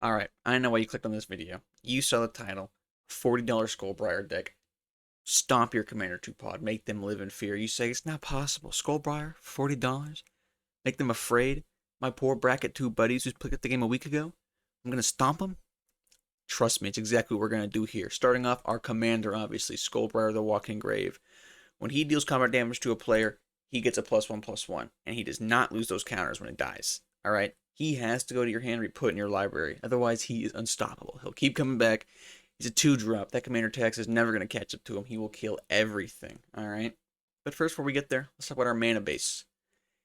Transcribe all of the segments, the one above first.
Alright, I know why you clicked on this video. You saw the title, $40 Skullbriar deck. Stomp your Commander 2 pod. Make them live in fear. You say it's not possible. Skullbriar, $40? Make them afraid? My poor bracket 2 buddies who picked up the game a week ago? I'm gonna stomp them? Trust me, it's exactly what we're gonna do here. Starting off, our commander, obviously, Skullbriar the Walking Grave. When he deals combat damage to a player, he gets a +1/+1, and he does not lose those counters when it dies. All right? He has to go to your hand or be put in your library. Otherwise, he is unstoppable. He'll keep coming back. He's a 2-drop. That commander tax is never going to catch up to him. He will kill everything. All right? But first, before we get there, let's talk about our mana base.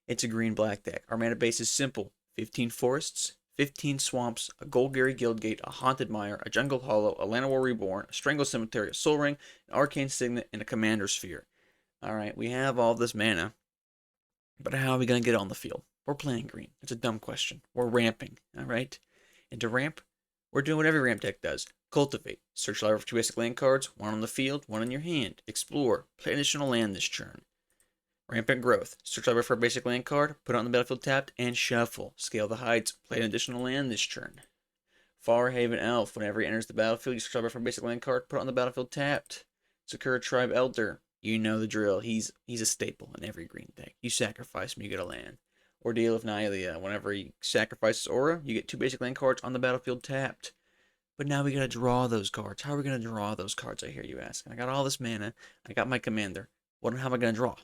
It's a green-black deck. Our mana base is simple. 15 forests, 15 swamps, a Golgari Guildgate, a Haunted Mire, a Jungle Hollow, a Llanowar Reborn, a Strangle Cemetery, a Soul Ring, an Arcane Signet, and a Commander Sphere. Alright, we have all this mana, but how are we going to get it on the field? We're playing green. It's a dumb question. We're ramping, alright? And to ramp, we're doing what every ramp deck does. Cultivate. Search library for 2 basic land cards, 1 on the field, 1 in your hand. Explore. Play additional land this turn. Rampant Growth. Search library for a basic land card, put it on the battlefield tapped, and shuffle. Scale the Heights. Play an additional land this turn. Farhaven Elf. Whenever he enters the battlefield, you search library for a basic land card, put it on the battlefield tapped. Sakura Tribe Elder. You know the drill. He's a staple in every green deck. You sacrifice him, you get a land. Ordeal of Nylea. Whenever he sacrifices Aura, you get 2 basic land cards on the battlefield tapped. But now we gotta draw those cards. How are we gonna draw those cards, I hear you ask? I got all this mana. I got my commander. How am I gonna draw?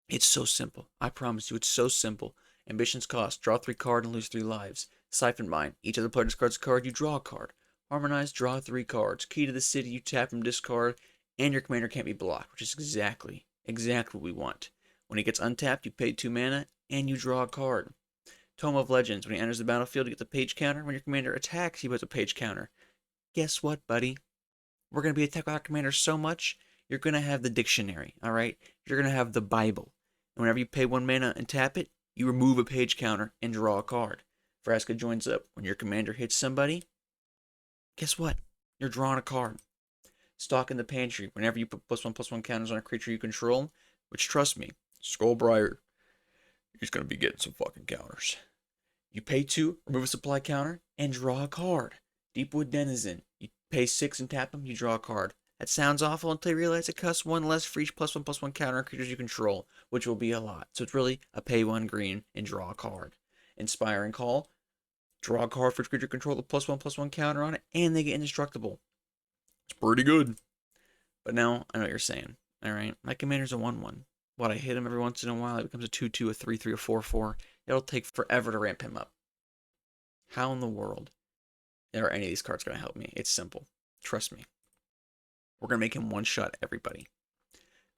It's so simple. I promise you, it's so simple. Ambitions cost. Draw 3 cards and lose 3 lives. Siphon Mine. Each other player discards a card, you draw a card. Harmonize, draw 3 cards. Key to the City, you tap from discard, and your commander can't be blocked, which is exactly what we want. When he gets untapped, you pay 2 mana, and you draw a card. Tome of Legends. When he enters the battlefield, he gets a page counter. When your commander attacks, he puts a page counter. Guess what, buddy? We're going to be attacking our commander so much, you're going to have the dictionary, alright? You're going to have the Bible. And whenever you pay 1 mana and tap it, you remove a page counter and draw a card. Vraska joins up. When your commander hits somebody, guess what? You're drawing a card. Stock in the Pantry. Whenever you put +1/+1 counters on a creature you control, which, trust me, Skullbriar, he's going to be getting some fucking counters. You pay 2, remove a supply counter, and draw a card. Deepwood Denizen. You pay 6 and tap him, you draw a card. That sounds awful until you realize it costs 1 less for each +1/+1 counter on creatures you control, which will be a lot. So it's really a pay 1 green and draw a card. Inspiring Call. Draw a card for each creature you control with +1/+1 counter on it, and they get indestructible. It's pretty good. But now, I know what you're saying. Alright, my commander's a 1/1. What, I hit him every once in a while, it becomes a 2/2, a 3/3, a 4/4. It'll take forever to ramp him up. How in the world are any of these cards going to help me? It's simple. Trust me. We're going to make him one-shot everybody.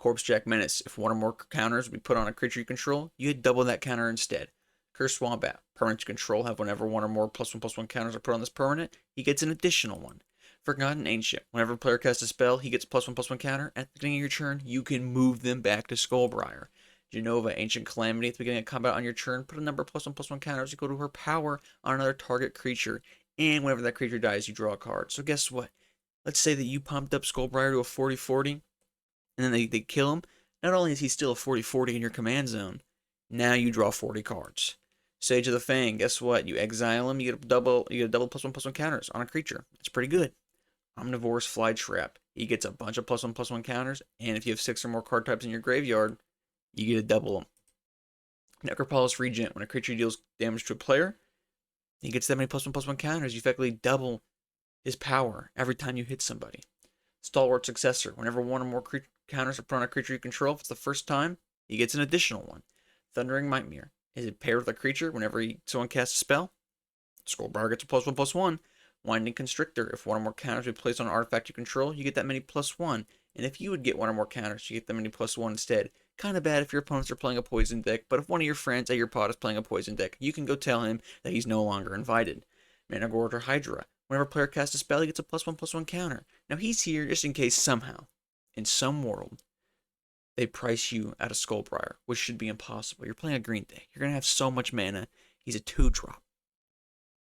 Corpsejack Menace. If 1 or more counters we put on a creature you control, you get double that counter instead. Cursed Wombat. Permanent you control have whenever 1 or more +1/+1 counters are put on this permanent, he gets an additional one. Forgotten Ancient. Whenever a player casts a spell, he gets +1/+1 counter. At the beginning of your turn, you can move them back to Skullbriar. Genova. Ancient Calamity. At the beginning of combat on your turn, put a number of +1/+1 counters equal to her power on another target creature. And whenever that creature dies, you draw a card. So guess what? Let's say that you pumped up Skullbriar to a 40/40, and then they kill him. Not only is he still a 40/40 in your command zone, now you draw 40 cards. Sage of the Fang, guess what? You exile him, you get a double +1/+1 counters on a creature. That's pretty good. Omnivore's Flytrap. He gets a bunch of +1/+1 counters, and if you have 6 or more card types in your graveyard, you get to double them. Necropolis Regent. When a creature deals damage to a player, he gets that many +1/+1 counters. You effectively double his power every time you hit somebody. Stalwart Successor. Whenever 1 or more counters are put on a creature you control, if it's the first time, he gets an additional one. Thundering Nightmare. Is it paired with a creature? Whenever someone casts a spell, Skullbriar gets a +1/+1. Winding Constrictor. If 1 or more counters are placed on an artifact you control, you get that many +1. And if you would get 1 or more counters, you get that many +1 instead. Kind of bad if your opponents are playing a poison deck, but if one of your friends at your pod is playing a poison deck, you can go tell him that he's no longer invited. Managorger Hydra. Whenever a player casts a spell, he gets a +1/+1 counter. Now he's here just in case somehow, in some world, they price you out of Skullbriar, which should be impossible. You're playing a green deck. You're going to have so much mana. He's a 2-drop.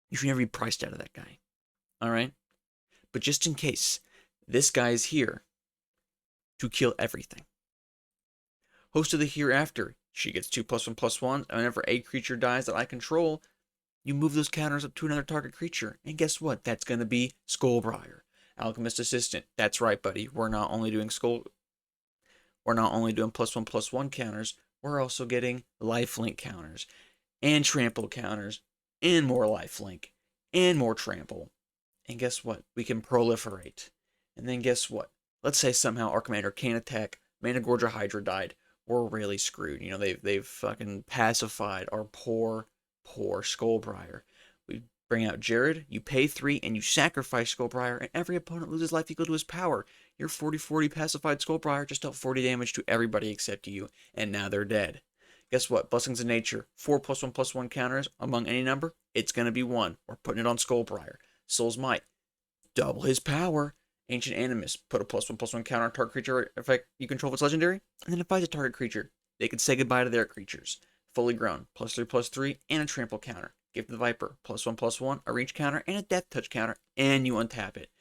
You should never be priced out of that guy. Alright? But just in case, this guy is here to kill everything. Host of the Hereafter. She gets 2 +1/+1. And whenever a creature dies that I control, You move those counters up to another target creature, and guess what? That's going to be Skullbriar. Alchemist Assistant. That's right, buddy. We're not only doing +1/+1 counters, we're also getting lifelink counters, and trample counters, and more lifelink, and more trample. And guess what? We can proliferate. And then guess what? Let's say somehow our commander can't attack, Managorger Hydra died. We're really screwed. You know, they've fucking pacified our poor Skullbriar. We bring out Jared, you pay 3, and you sacrifice Skullbriar, and every opponent loses life equal to his power. Your 40/40 pacified Skullbriar just dealt 40 damage to everybody except you, and now they're dead. Guess what? Blessings of Nature. 4/+1/+1 counters among any number. It's going to be 1. We're putting it on Skullbriar. Soul's Might. Double his power. Ancient Animus. Put a +1/+1 counter on target creature effect you control if it's legendary. And then if it's a target creature, they can say goodbye to their creatures. Fully Grown. +3/+3 and a trample counter. Gift of the Viper. +1/+1, a reach counter, and a death touch counter, and you untap it.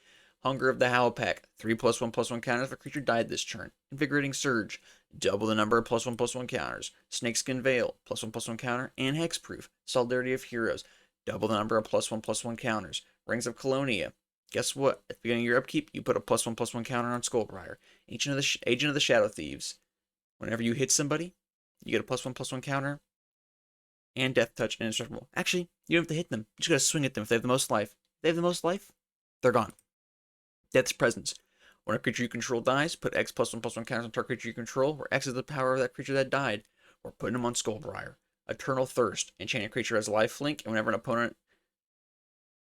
Hunger of the Howl Pack. 3/+1/+1 counters if a creature died this turn. Invigorating Surge. Double the number of +1/+1 counters. Snakeskin Veil. +1/+1 counter, and Hexproof. Solidarity of Heroes. Double the number of +1/+1 counters. Rings of Colonia. Guess what? At the beginning of your upkeep, you put a +1/+1 counter on Skullbriar. Agent of the Shadow Thieves. Whenever you hit somebody, you get a +1/+1 counter and Death Touch and Indestructible. Actually, you don't have to hit them. You just gotta swing at them if they have the most life. If they have the most life, they're gone. Death's Presence. When a creature you control dies, put X +1/+1 counters on target creature you control, where X is the power of that creature that died. We're putting them on Skullbriar. Eternal Thirst. Enchanted creature has lifelink, and whenever an opponent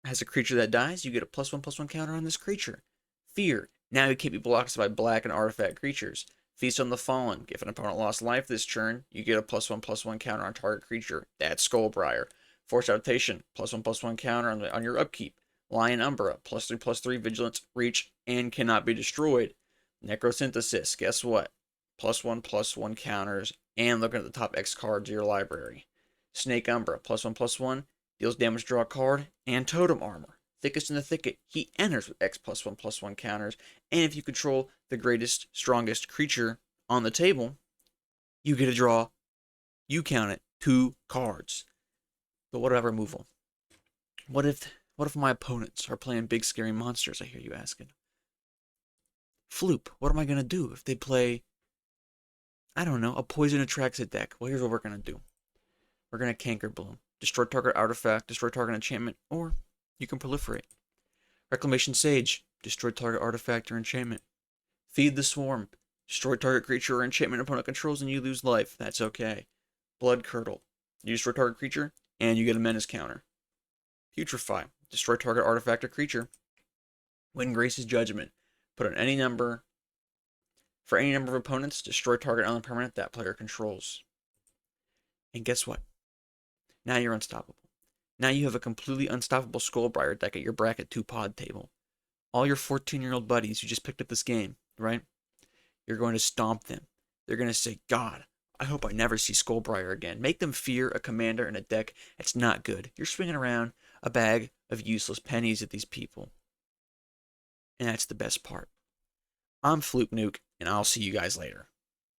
has a creature that dies, you get a +1/+1 counter on this creature. Fear. Now you can't be blocked by black and artifact creatures. Feast on the Fallen. If an opponent lost life this turn, you get a +1/+1 counter on target creature. That's Skullbriar. Forced Adaptation. +1/+1 counter on your upkeep. Lion Umbra. +3/+3 Vigilance, Reach, and cannot be destroyed. Necrosynthesis. Guess what? +1/+1 counters, and looking at the top X cards of your library. Snake Umbra. +1/+1. Deals damage, draw a card, and Totem Armor. Thickest in the Thicket. He enters with X +1/+1 counters, and if you control the greatest, strongest creature on the table, you get to draw, you count it, 2 cards. But what about removal? What if my opponents are playing big scary monsters, I hear you asking? Floop, what am I going to do if they play, I don't know, a Poison Atraxa deck? Well, here's what we're going to do. We're going to Canker Bloom. Destroy target artifact, destroy target enchantment, or you can proliferate. Reclamation Sage. Destroy target artifact or enchantment. Feed the Swarm. Destroy target creature or enchantment opponent controls and you lose life. That's okay. Blood Curdle. You destroy target creature and you get a menace counter. Putrefy. Destroy target artifact or creature. Windgrace's Judgment. Put on any number. For any number of opponents, destroy target island permanent that player controls. And guess what? Now you're unstoppable. Now you have a completely unstoppable Skullbriar deck at your bracket 2 pod table. All your 14-year-old buddies who just picked up this game, right? You're going to stomp them. They're going to say, God, I hope I never see Skullbriar again. Make them fear a commander and a deck that's not good. You're swinging around a bag of useless pennies at these people. And that's the best part. I'm Floop Nuke, and I'll see you guys later.